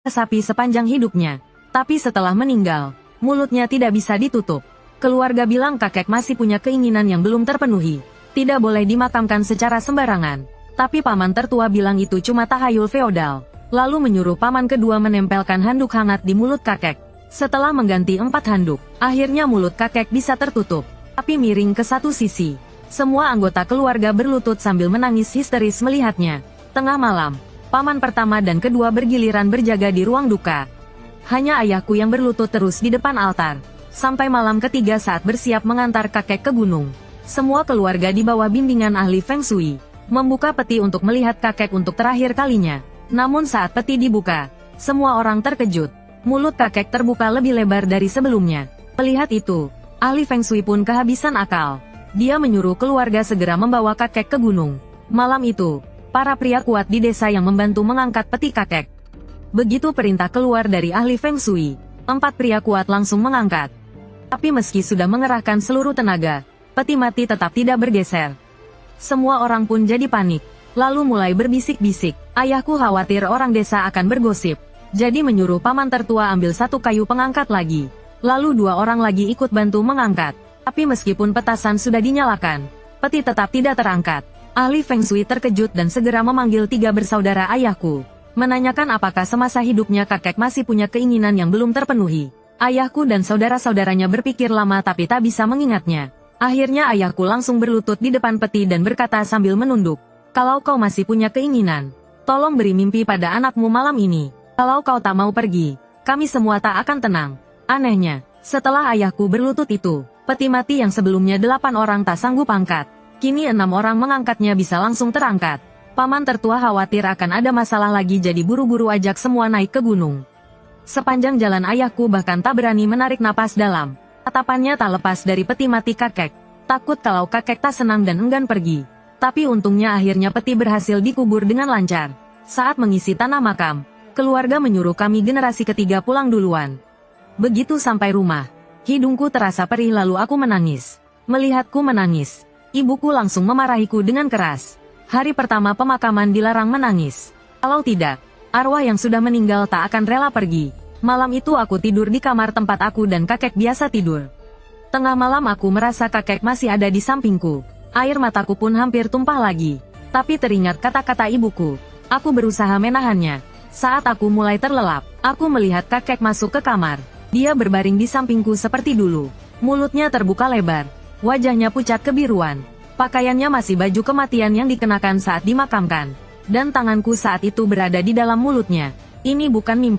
sapi sepanjang hidupnya. Tapi setelah meninggal, mulutnya tidak bisa ditutup. Keluarga bilang kakek masih punya keinginan yang belum terpenuhi. Tidak boleh dimakamkan secara sembarangan. Tapi paman tertua bilang itu cuma tahayul feodal. Lalu menyuruh paman kedua menempelkan handuk hangat di mulut kakek. Setelah mengganti 4 handuk, akhirnya mulut kakek bisa tertutup. Tapi miring ke satu sisi. Semua anggota keluarga berlutut sambil menangis histeris melihatnya. Tengah malam, paman pertama dan kedua bergiliran berjaga di ruang duka. Hanya ayahku yang berlutut terus di depan altar. Sampai malam ketiga saat bersiap mengantar kakek ke gunung. Semua keluarga di bawah bimbingan ahli Feng Shui membuka peti untuk melihat kakek untuk terakhir kalinya. Namun saat peti dibuka, semua orang terkejut. Mulut kakek terbuka lebih lebar dari sebelumnya. Melihat itu, ahli Feng Shui pun kehabisan akal. Dia menyuruh keluarga segera membawa kakek ke gunung. Malam itu, para pria kuat di desa yang membantu mengangkat peti kakek. Begitu perintah keluar dari ahli Feng Shui, 4 pria kuat langsung mengangkat. Tapi meski sudah mengerahkan seluruh tenaga, peti mati tetap tidak bergeser. Semua orang pun jadi panik, lalu mulai berbisik-bisik. Ayahku khawatir orang desa akan bergosip, jadi menyuruh paman tertua ambil 1 kayu pengangkat lagi. Lalu 2 orang lagi ikut bantu mengangkat. Tapi meskipun petasan sudah dinyalakan, peti tetap tidak terangkat. Ahli Feng Shui terkejut dan segera memanggil 3 bersaudara ayahku. Menanyakan apakah semasa hidupnya kakek masih punya keinginan yang belum terpenuhi. Ayahku dan saudara-saudaranya berpikir lama tapi tak bisa mengingatnya. Akhirnya ayahku langsung berlutut di depan peti dan berkata sambil menunduk. Kalau kau masih punya keinginan, tolong beri mimpi pada anakmu malam ini. Kalau kau tak mau pergi, kami semua tak akan tenang. Anehnya, setelah ayahku berlutut itu, peti mati yang sebelumnya 8 orang tak sanggup angkat. Kini 6 orang mengangkatnya bisa langsung terangkat. Paman tertua khawatir akan ada masalah lagi jadi buru-buru ajak semua naik ke gunung. Sepanjang jalan ayahku bahkan tak berani menarik napas dalam. Tatapannya tak lepas dari peti mati kakek. Takut kalau kakek tak senang dan enggan pergi. Tapi untungnya akhirnya peti berhasil dikubur dengan lancar. Saat mengisi tanah makam, keluarga menyuruh kami generasi ketiga pulang duluan. Begitu sampai rumah, hidungku terasa perih lalu aku menangis. Melihatku menangis, ibuku langsung memarahiku dengan keras. Hari pertama pemakaman dilarang menangis. Kalau tidak, arwah yang sudah meninggal tak akan rela pergi. Malam itu aku tidur di kamar tempat aku dan kakek biasa tidur. Tengah malam aku merasa kakek masih ada di sampingku. Air mataku pun hampir tumpah lagi. Tapi teringat kata-kata ibuku. Aku berusaha menahannya. Saat aku mulai terlelap, aku melihat kakek masuk ke kamar. Dia berbaring di sampingku seperti dulu. Mulutnya terbuka lebar. Wajahnya pucat kebiruan. Pakaiannya masih baju kematian yang dikenakan saat dimakamkan. Dan tanganku saat itu berada di dalam mulutnya. Ini bukan mimpi.